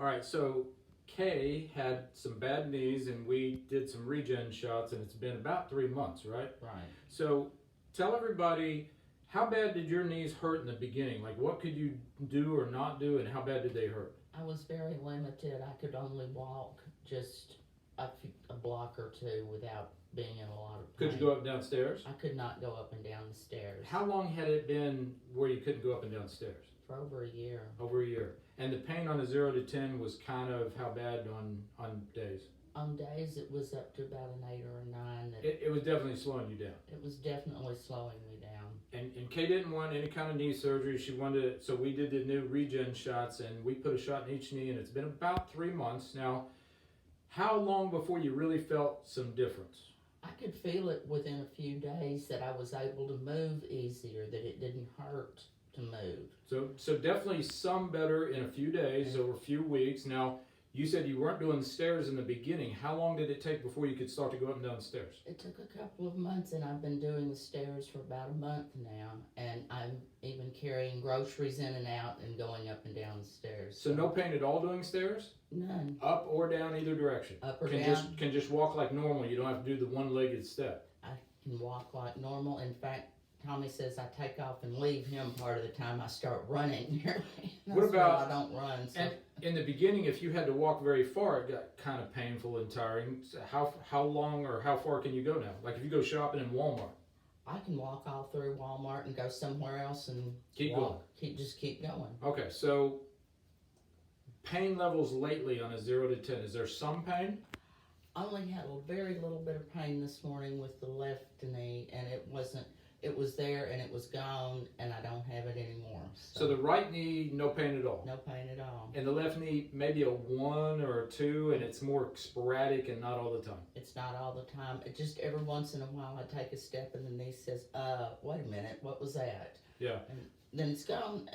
All right, so Kay had some bad knees, and we did some regen shots, and it's been about 3 months, right? Right. So tell everybody, how bad did your knees hurt in the beginning? Like, what could you do or not do, and how bad did they hurt? I was very limited. I could only walk just a block or two without being in a lot of pain. Could you go up and down stairs? I could not go up and down the stairs. How long had it been where you couldn't go up and down stairs? For over a year. Over a year. And the pain on a 0 to 10 was kind of how bad on days? On days it was up to about an 8 or a 9. It was definitely slowing you down. It was definitely slowing me down. And Kay didn't want any kind of knee surgery. She wanted, so we did the new regen shots, and we put a shot in each knee, and it's been about 3 months. Now, how long before you really felt some difference? I could feel it within a few days that I was able to move easier, that it didn't hurt to move. So definitely some better in a few days, over a few weeks. Now, you said you weren't doing the stairs in the beginning. How long did it take before you could start to go up and down the stairs? It took a couple of months, and I've been doing the stairs for about a month now, and I'm even carrying groceries in and out and going up and down the stairs. So no pain at all doing stairs? None. Up or down, either direction? Up or can down. Can just walk like normal. You don't have to do the one-legged step. I can walk like normal. In fact, Tommy says I take off and leave him part of the time. I start running. What about, I don't run. So. And in the beginning, if you had to walk very far, it got kind of painful and tiring. So how long or how far can you go now? Like if you go shopping in Walmart? I can walk all through Walmart and go somewhere else and keep walk. going. Just keep going. Okay, so pain levels lately on a 0 to 10. Is there some pain? I only had a very little bit of pain this morning with the left knee, and it was there and it was gone, and I don't have it anymore. So the right knee, no pain at all? No pain at all. And the left knee, maybe a 1 or a 2, and it's more sporadic and not all the time? It's not all the time. It just every once in a while I take a step and the knee says, wait a minute, what was that? Yeah. And then it's gone.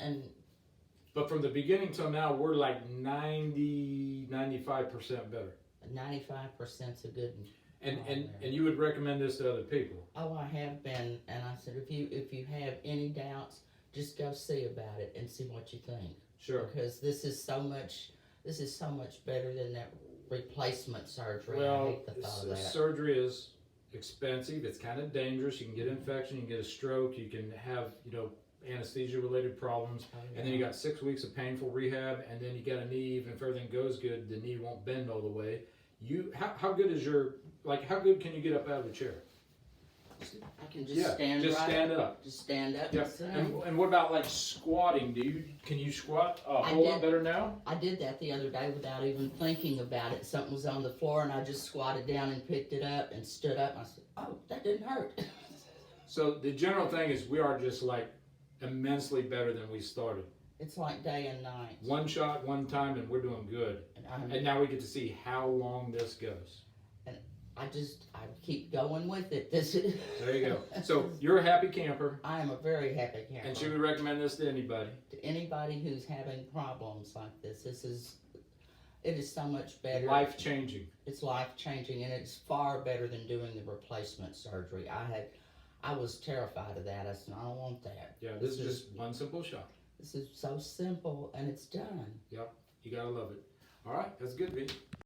But from the beginning till now, we're like 95% better. 95%'s a good. And you would recommend this to other people? Oh, I have been, and I said if you have any doubts, just go see about it and see what you think. Sure. Because this is so much better than that replacement surgery. Well, I hate the thought of that. Surgery is expensive. It's kind of dangerous. You can get infection. You can get a stroke. You can have anesthesia-related problems. Oh, yeah. And then you got 6 weeks of painful rehab, and then you got a knee. Even if everything goes good, the knee won't bend all the way. How good is how good can you get up out of the chair? I can just stand just right stand up. Just stand up. Yeah. And what about like squatting? Can you squat a whole lot better now? I did that the other day without even thinking about it. Something was on the floor and I just squatted down and picked it up and stood up and I said, oh, that didn't hurt. So the general thing is we are just like immensely better than we started. It's like day and night. One shot, one time, and we're doing good. And now we get to see how long this goes. And I keep going with it. This is. There you go. So you're a happy camper. I am a very happy camper. And she would recommend this to anybody. To anybody who's having problems like this. It is so much better. Life changing. It's life changing, and it's far better than doing the replacement surgery. I was terrified of that. I said, I don't want that. Yeah, this is just one simple shot. This is so simple, and it's done. Yep, you gotta love it. All right, that's good, V.